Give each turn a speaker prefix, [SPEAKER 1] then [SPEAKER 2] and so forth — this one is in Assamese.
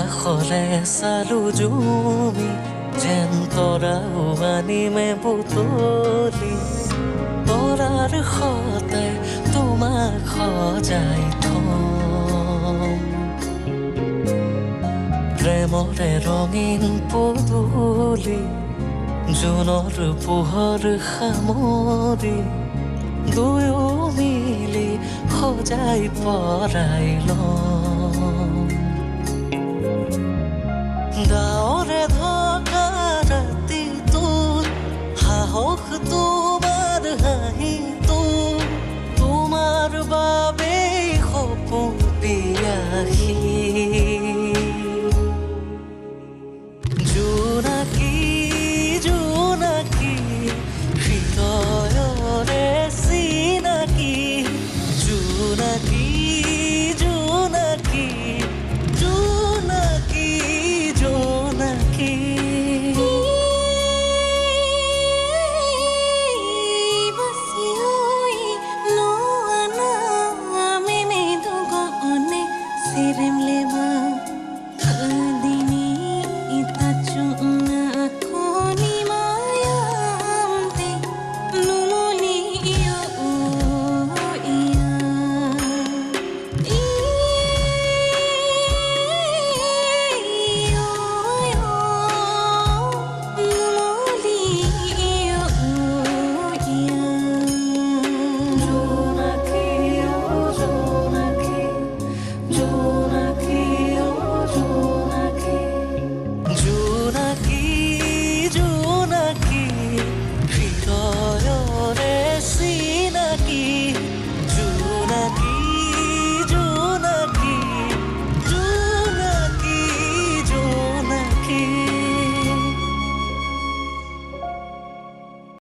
[SPEAKER 1] আকাশলে চালো জুমি যেন তৰাও আনিমে বুটলি তৰাৰ সতে তোমাক সজাই থম প্ৰেমৰে ৰঙীন পদূলি জোনৰ পোহৰ সামৰি দুয়ো মিলি সজাই পৰাই লম ডাৱৰে ঢকা ৰাতিটোত সাহস